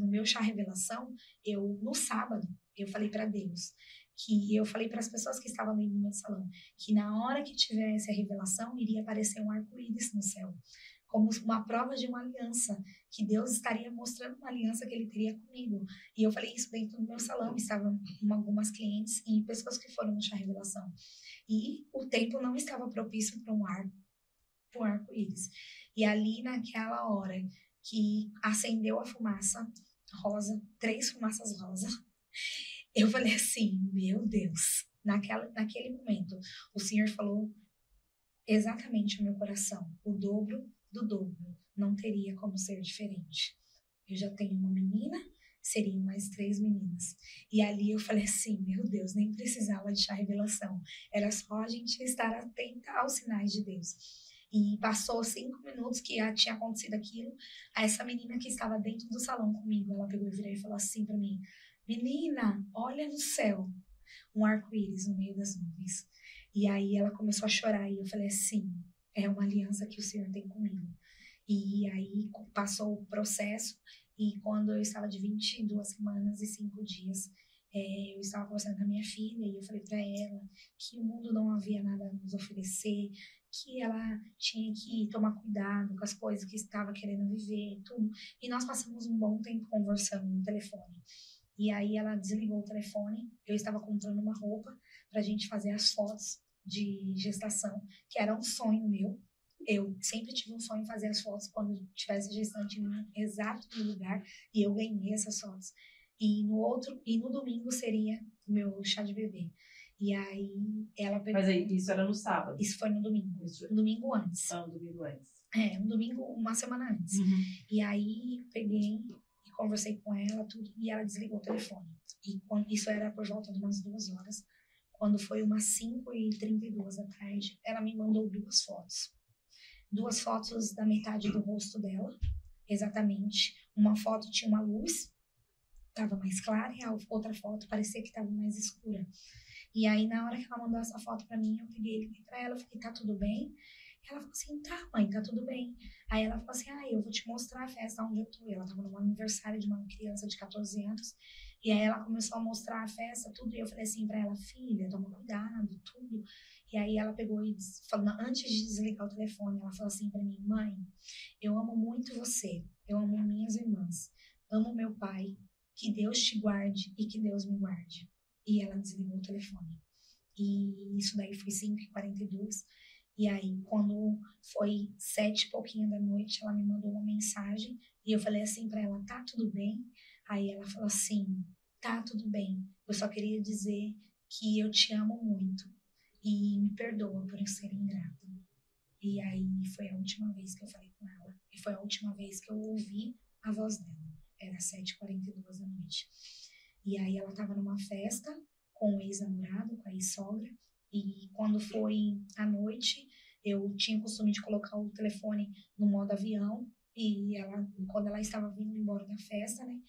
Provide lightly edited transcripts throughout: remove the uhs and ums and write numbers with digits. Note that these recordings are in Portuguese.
no meu chá revelação, no sábado, eu falei para Deus, que eu falei para as pessoas que estavam dentro do meu salão, que na hora que tivesse a revelação, iria aparecer um arco-íris no céu, como uma prova de uma aliança, que Deus estaria mostrando uma aliança que ele teria comigo. E eu falei isso dentro do meu salão, estavam algumas clientes e pessoas que foram no chá revelação. E o tempo não estava propício para um arco-íris. E ali, naquela hora que acendeu a fumaça rosa, 3 fumaças rosa, eu falei assim, meu Deus, naquele momento, o Senhor falou exatamente ao meu coração, o dobro do dobro, não teria como ser diferente. Eu já tenho uma menina, seriam mais 3 meninas. E ali eu falei assim, meu Deus, nem precisava de chá revelação, era só a gente estar atenta aos sinais de Deus. E passou 5 minutos que já tinha acontecido aquilo, essa menina que estava dentro do salão comigo, ela pegou e virou e falou assim para mim, menina, olha no céu, um arco-íris no meio das nuvens. E aí ela começou a chorar e eu falei assim, é uma aliança que o Senhor tem comigo. E aí passou o processo e quando eu estava de 22 semanas e 5 dias, eu estava conversando com a minha filha e eu falei para ela que o mundo não havia nada a nos oferecer, que ela tinha que tomar cuidado com as coisas que estava querendo viver, tudo. E nós passamos um bom tempo conversando no telefone. E aí ela desligou o telefone, eu estava comprando uma roupa para a gente fazer as fotos de gestação, que era um sonho meu. Eu sempre tive um sonho em fazer as fotos quando tivesse gestante no exato lugar, e eu ganhei essas fotos. E no domingo seria o meu chá de bebê. E aí ela pegou... Mas aí, isso era no sábado? Isso foi no domingo. Um domingo antes. Ah, um domingo antes. Um domingo, uma semana antes. E aí peguei e conversei com ela, tudo, e ela desligou o telefone. E isso era por volta de umas 2 horas. Quando foi umas 5h32 da tarde, ela me mandou 2 fotos. 2 fotos da metade do rosto dela, exatamente. Uma foto tinha uma luz, estava mais clara, e a outra foto parecia que estava mais escura. E aí, na hora que ela mandou essa foto para mim, eu peguei e liguei para ela, falei, tá tudo bem? Ela falou assim, tá, mãe, tá tudo bem. Aí ela falou assim, eu vou te mostrar a festa onde eu tô. E ela tava num aniversário de uma criança de 14 anos. E aí ela começou a mostrar a festa, tudo. E eu falei assim pra ela, filha, toma cuidado, tudo. E aí ela pegou e falou, antes de desligar o telefone, ela falou assim pra mim, mãe, eu amo muito você. Eu amo minhas irmãs. Amo meu pai. Que Deus te guarde e que Deus me guarde. E ela desligou o telefone. E isso daí foi 5h42. E aí, quando foi 7 e pouquinho da noite, ela me mandou uma mensagem e eu falei assim pra ela, tá tudo bem? Aí ela falou assim, tá tudo bem, eu só queria dizer que eu te amo muito e me perdoa por eu ser ingrata. E aí foi a última vez que eu falei com ela e foi a última vez que eu ouvi a voz dela. Era 7h42 da noite. E aí ela tava numa festa com o ex-namorado, com a ex-sogra. E quando foi à noite, eu tinha o costume de colocar o telefone no modo avião. E quando ela estava vindo embora da festa, né?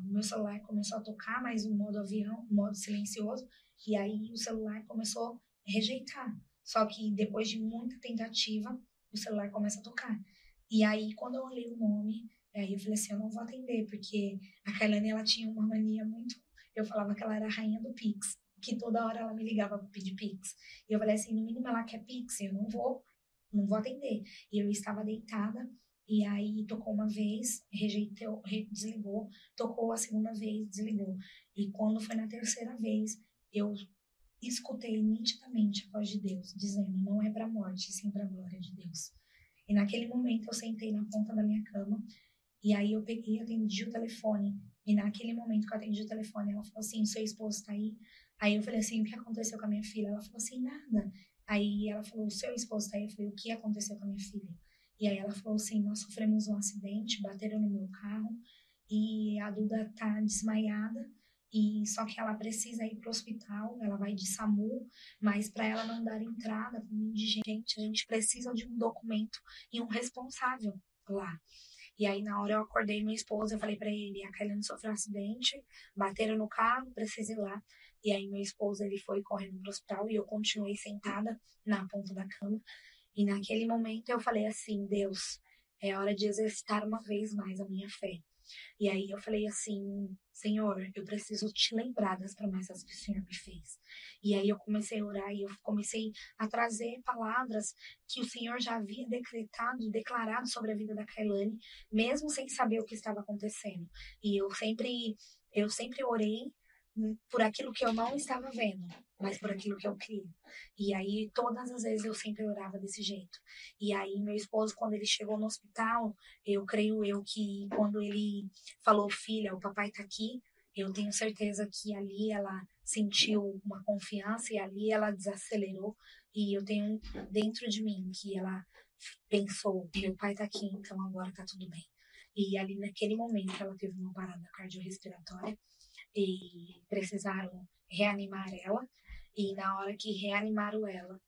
O meu celular começou a tocar, mas o modo avião, o modo silencioso. E aí o celular começou a rejeitar. Só que depois de muita tentativa, o celular começa a tocar. E aí, quando eu olhei o nome, aí eu falei assim, eu não vou atender, porque a Kailane, ela tinha uma mania muito... Eu falava que ela era a rainha do Pix, que toda hora ela me ligava para pedir Pix. E eu falei assim, no mínimo ela quer Pix, eu não vou atender. E eu estava deitada, e aí tocou uma vez, rejeitou, desligou, tocou a segunda vez, desligou. E quando foi na terceira vez, eu escutei nitidamente a voz de Deus, dizendo, não é para a morte, sim para a glória de Deus. E naquele momento eu sentei na ponta da minha cama, e aí eu peguei e atendi o telefone. E naquele momento que eu atendi o telefone, ela falou assim, seu esposo tá aí? Aí eu falei assim, o que aconteceu com a minha filha? Ela falou assim, nada. Aí ela falou, o seu esposo tá aí? Eu falei, o que aconteceu com a minha filha? E aí ela falou assim, nós sofremos um acidente, bateram no meu carro, e a Duda tá desmaiada, e só que ela precisa ir pro hospital, ela vai de SAMU, mas para ela não dar entrada para um indigente, a gente precisa de um documento e um responsável lá. E aí, na hora, eu acordei meu esposo, eu falei pra ele, a Kailane sofreu um acidente, bateram no carro, precisa ir lá. E aí, meu esposo, ele foi correndo pro hospital e eu continuei sentada na ponta da cama. E naquele momento, eu falei assim, Deus, é hora de exercitar uma vez mais a minha fé. E aí eu falei assim, Senhor, eu preciso te lembrar das promessas que o Senhor me fez. E aí eu comecei a orar e eu comecei a trazer palavras que o Senhor já havia decretado, declarado sobre a vida da Kailane, mesmo sem saber o que estava acontecendo. E eu sempre orei por aquilo que eu não estava vendo, mas por aquilo que eu crio. E aí, todas as vezes eu sempre orava desse jeito. E aí, meu esposo, quando ele chegou no hospital, eu creio que quando ele falou, filha, o papai tá aqui, eu tenho certeza que ali ela sentiu uma confiança e ali ela desacelerou. E eu tenho dentro de mim que ela pensou, meu pai tá aqui, então agora tá tudo bem. E ali naquele momento ela teve uma parada cardiorrespiratória e precisaram reanimar ela. E na hora que reanimaram ela,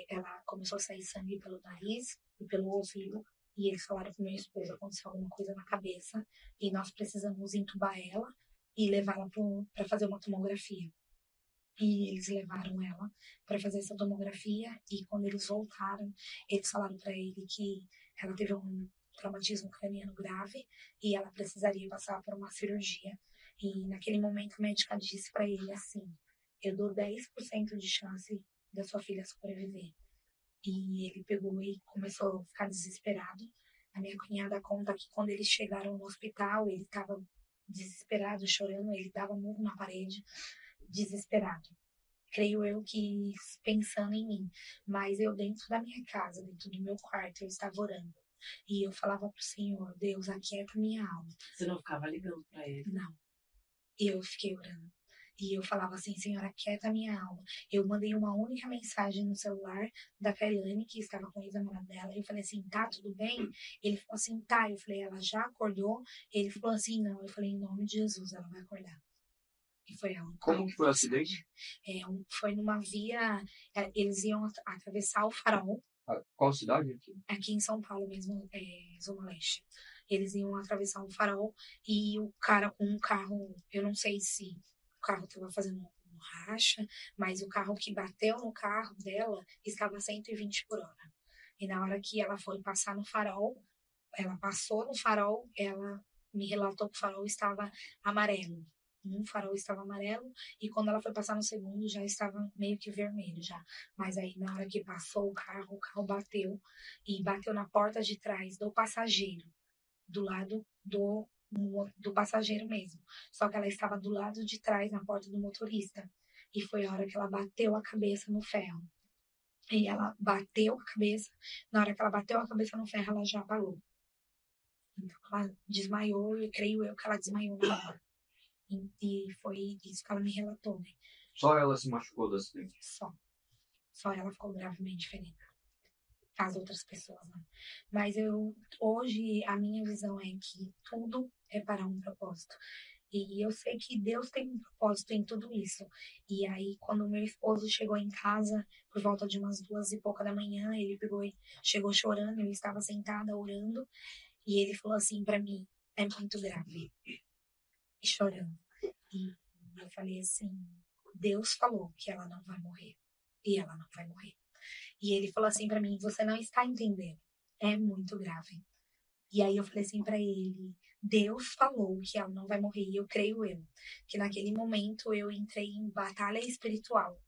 ela começou a sair sangue pelo nariz e pelo ouvido. E eles falaram para meu esposo, aconteceu alguma coisa na cabeça e nós precisamos entubar ela e levá-la para fazer uma tomografia. E eles levaram ela para fazer essa tomografia e quando eles voltaram, eles falaram para ele que ela teve um traumatismo craniano grave e ela precisaria passar por uma cirurgia. E naquele momento a médica disse para ele assim, eu dou 10% de chance da sua filha sobreviver. E ele pegou e começou a ficar desesperado. A minha cunhada conta que quando eles chegaram no hospital, ele estava desesperado, chorando, ele dava murro na parede, desesperado. Creio eu que pensando em mim, mas eu dentro da minha casa, dentro do meu quarto, eu estava orando. E eu falava pro Senhor, Deus, aquieta minha alma. Você não ficava ligando pra ele? Não. E eu fiquei orando. E eu falava assim, Senhor, aquieta minha alma. Eu mandei uma única mensagem no celular da Kailane, que estava com o ex-namorado dela. Eu falei assim, tá, tudo bem? Ele falou assim, tá. Eu falei, ela já acordou? Ele falou assim, não. Eu falei, em nome de Jesus, ela vai acordar. E foi a única. Como que foi o acidente? Foi numa via, eles iam atravessar o farol, Qual cidade aqui? aqui em São Paulo mesmo, Zona Leste. Eles iam atravessar um farol e o cara com um carro, eu não sei se o carro estava fazendo um racha, mas o carro que bateu no carro dela estava 120 por hora. E na hora que ela foi passar no farol, ela passou no farol, ela me relatou que o farol estava amarelo. Um farol estava amarelo e quando ela foi passar no segundo já estava meio que vermelho já. Mas aí na hora que passou o carro bateu e bateu na porta de trás do passageiro, do lado do passageiro mesmo. Só que ela estava do lado de trás na porta do motorista e foi a hora que ela bateu a cabeça no ferro. E ela bateu a cabeça, na hora que ela bateu a cabeça no ferro, ela já apagou. Então ela desmaiou, e creio eu que ela desmaiou na hora. E foi isso que ela me relatou, né? Só ela se machucou do acidente? Só ela ficou gravemente ferida. As outras pessoas não. Mas hoje, a minha visão é que tudo é para um propósito. E eu sei que Deus tem um propósito em tudo isso. E aí, quando meu esposo chegou em casa, por volta de umas 2:00 da manhã, ele chegou chorando, eu estava sentada orando, e ele falou assim para mim, é muito grave. E chorando. E eu falei assim, Deus falou que ela não vai morrer. E ela não vai morrer. E ele falou assim para mim, você não está entendendo. É muito grave. E aí eu falei assim para ele, Deus falou que ela não vai morrer. E eu creio que naquele momento eu entrei em batalha espiritual.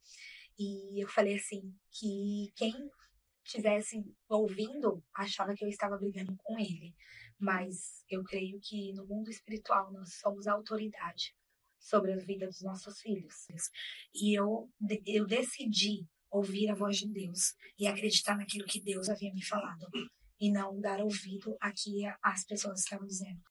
E eu falei assim, que quem estivesse ouvindo achava que eu estava brigando com ele. Mas eu creio que no mundo espiritual nós somos a autoridade sobre a vida dos nossos filhos. E eu decidi ouvir a voz de Deus e acreditar naquilo que Deus havia me falado. E não dar ouvido a que as pessoas estavam dizendo.